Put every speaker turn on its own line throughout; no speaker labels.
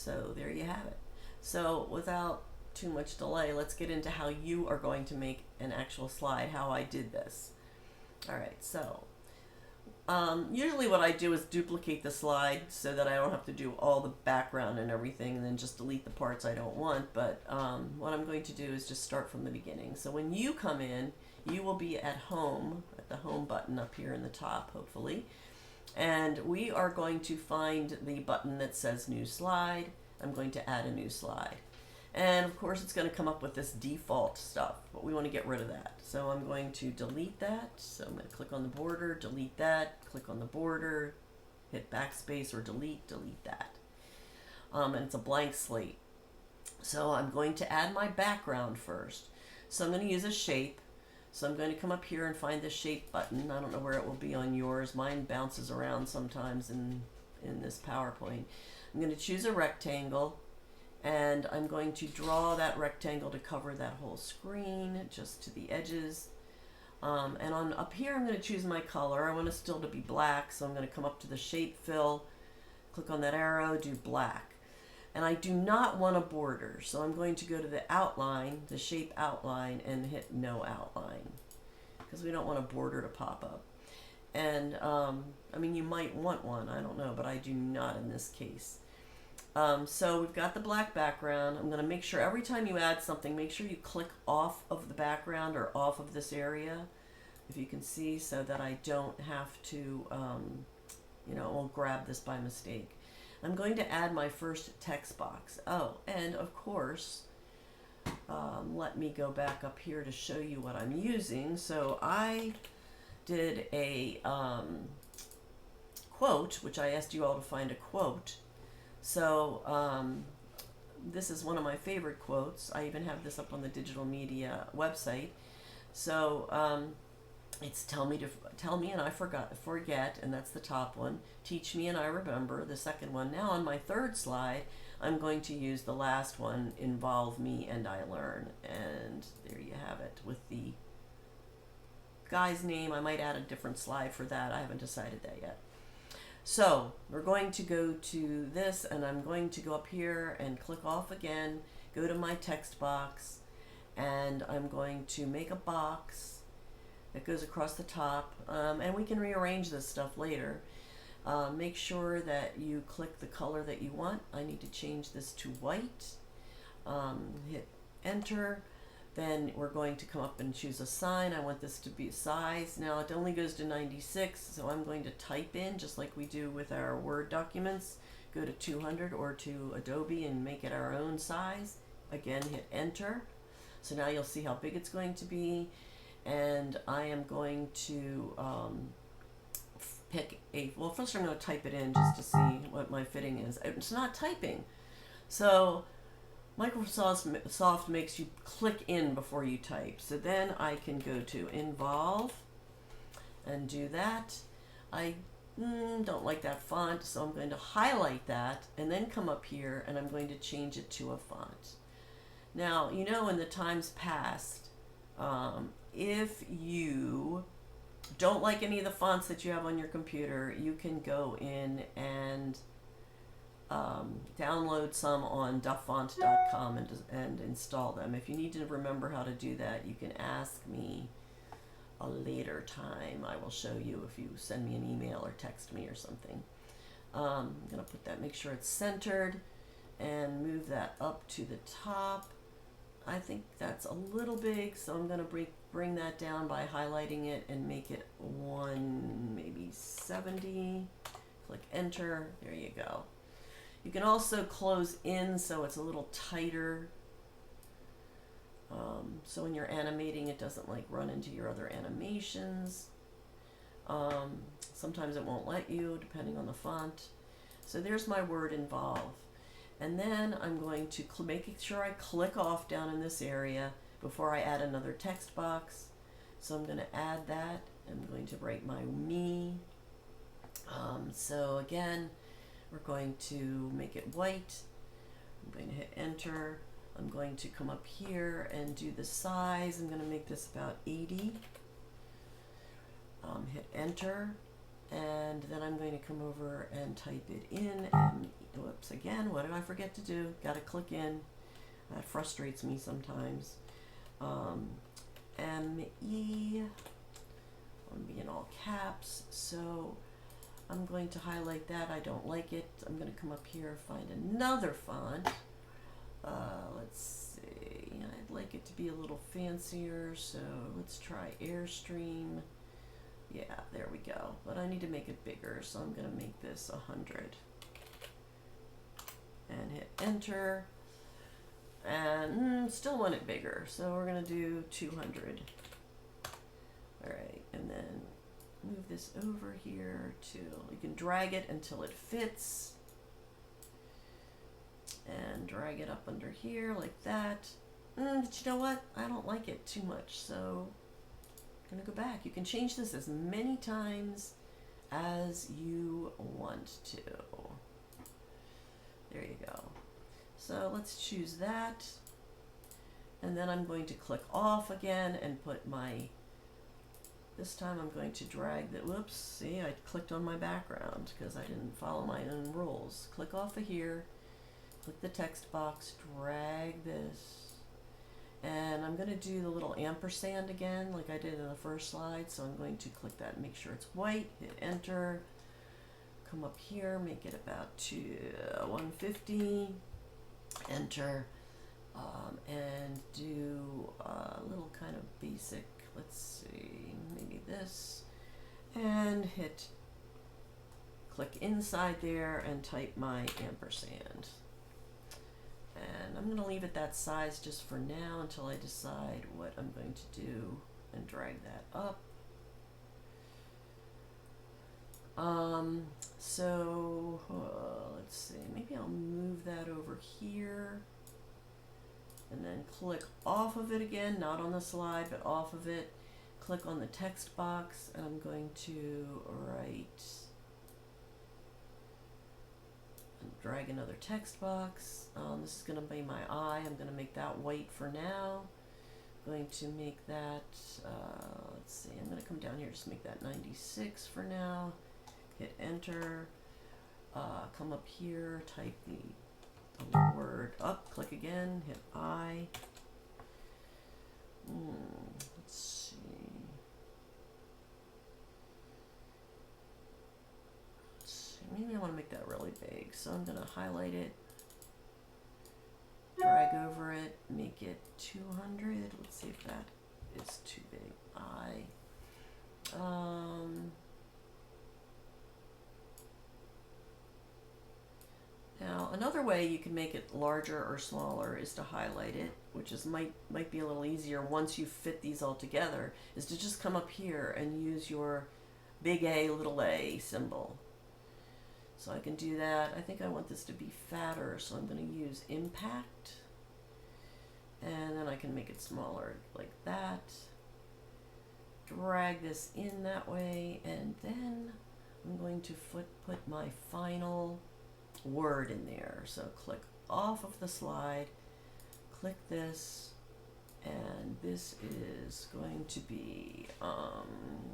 So there you have it. So without too much delay, let's get into how you are going to make an actual slide, how I did this. All right, so usually what I do is duplicate the slide so that I don't have to do all the background and everything and then just delete the parts I don't want. But what I'm going to do is just start from the beginning. So when you come in, you will be at home, at the home button up here in the top, hopefully. And we are going to find the button that says new slide. I'm going to add a new slide. And of course it's going to come up with this default stuff, but we want to get rid of that. So I'm going to delete that. So I'm going to click on the border, delete that, click on the border, hit backspace or delete that. And it's a blank slate. So I'm going to add my background first. So I'm going to use a shape. So I'm going to come up here and find the shape button. I don't know where it will be on yours. Mine bounces around sometimes in this PowerPoint. I'm going to choose a rectangle, and I'm going to draw that rectangle to cover that whole screen just to the edges. And on up here I'm going to choose my color. I want it still to be black, so I'm going to come up to the shape fill, click on that arrow, do black. And I do not want a border, so I'm going to go to the outline, the shape outline, and hit no outline, because we don't want a border to pop up. And I mean, you might want one, I don't know, but I do not in this case. So we've got the black background. I'm going to make sure every time you add something, make sure you click off of the background or off of this area, if you can see, so that I don't have to, you know, won't grab this by mistake. I'm going to add my first text box. Oh, and of course, let me go back up here to show you what I'm using. So I did a quote, which I asked you all to find a quote. So this is one of my favorite quotes. I even have this up on the digital media website. So it's tell me and I forget, and that's the top one. Teach me and I remember, the second one. Now on my third slide, I'm going to use the last one, involve me and I learn. And there you have it with the guy's name. I might add a different slide for that. I haven't decided that yet. So we're going to go to this, and I'm going to go up here and click off again, go to my text box, and I'm going to make a box that goes across the top, and we can rearrange this stuff later. Make sure that you click the color that you want. I need to change this to white. Hit enter. Then we're going to come up and choose a sign. I want this to be size. Now it only goes to 96, so I'm going to type in, just like we do with our Word documents, go to 200 or to Adobe and make it our own size. Again, hit enter. So now you'll see how big it's going to be. And I am going to pick a, well, first I'm going to type it in just to see what my fitting is. It's not typing. So Microsoft makes you click in before you type. So then I can go to involve and do that. I don't like that font, so I'm going to highlight that and then come up here and I'm going to change it to a font. Now, you know, in the times past, if you don't like any of the fonts that you have on your computer, you can go in and download some on duffont.com and install them. If you need to remember how to do that, you can ask me a later time. I will show you if you send me an email or text me or something. I'm going to put that, make sure it's centered, and move that up to the top. I think that's a little big, so I'm going to bring that down by highlighting it and make it 170. Click enter. There you go. You can also close in so it's a little tighter. So when you're animating, it doesn't like run into your other animations. Sometimes it won't let you, depending on the font. So there's my word involve. And then I'm going to make sure I click off down in this area before I add another text box. So I'm going to add that. I'm going to write my me. So again, we're going to make it white. I'm going to hit enter. I'm going to come up here and do the size. I'm going to make this about 80. Hit enter. And then I'm going to come over and type it in, whoops, again, what did I forget to do? Got to click in. That frustrates me sometimes. M-E, I'm being all caps, so I'm going to highlight that. I don't like it. I'm going to come up here, find another font. Let's see, I'd like it to be a little fancier, so let's try Airstream. Yeah, there we go. But I need to make it bigger, so I'm going to make this 100. And hit enter. And still want it bigger, so we're going to do 200. Alright, and then move this over here to, you can drag it until it fits. And drag it up under here like that. But you know what? I don't like it too much, so I'm going to go back. You can change this as many times as you want to. There you go. So let's choose that. And then I'm going to click off again and put my, this time I'm going to drag that, whoops, see, I clicked on my background because I didn't follow my own rules. Click off of here. Click the text box, drag this, and I'm going to do the little ampersand again like I did in the first slide, so I'm going to click that and make sure it's white, hit enter, come up here, make it about 150, enter, and do a little kind of basic, let's see, maybe this, and hit, click inside there and type my ampersand. And I'm going to leave it that size just for now until I decide what I'm going to do and drag that up. Let's see, maybe I'll move that over here and then click off of it again, not on the slide, but off of it. Click on the text box and I'm going to write, drag another text box. This is going to be my eye. I'm going to make that white for now. I'm going to make that, let's see, I'm going to come down here, just make that 96 for now. Hit enter. Come up here, type the word up, click again, hit I. Let's see. Maybe I want to make that really big, so I'm going to highlight it, drag over it, make it 200. Let's see if that is too big. Now another way you can make it larger or smaller is to highlight it, which is might be a little easier once you fit these all together, is to just come up here and use your big A, little a symbol. So I can do that. I think I want this to be fatter, so I'm going to use impact. And then I can make it smaller like that. Drag this in that way, and then I'm going to put my final word in there. So click off of the slide, click this, and this is going to be,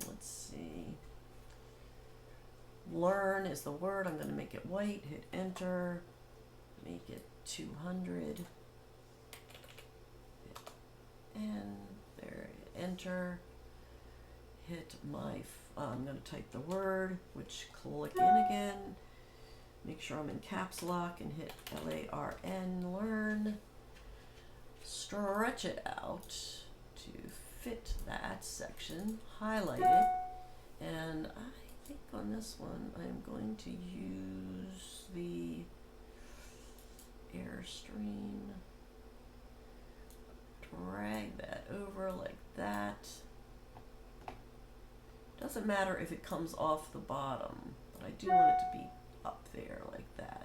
let's see, learn is the word. I'm going to make it white, hit enter, make it 200, and there, enter, hit my, I'm going to type the word, which click in again, make sure I'm in caps lock and hit L-A-R-N, learn, stretch it out to fit that section, highlight it, and I think on this one I'm going to use the Airstream, drag that over like that. Doesn't matter if it comes off the bottom, but I do want it to be up there like that.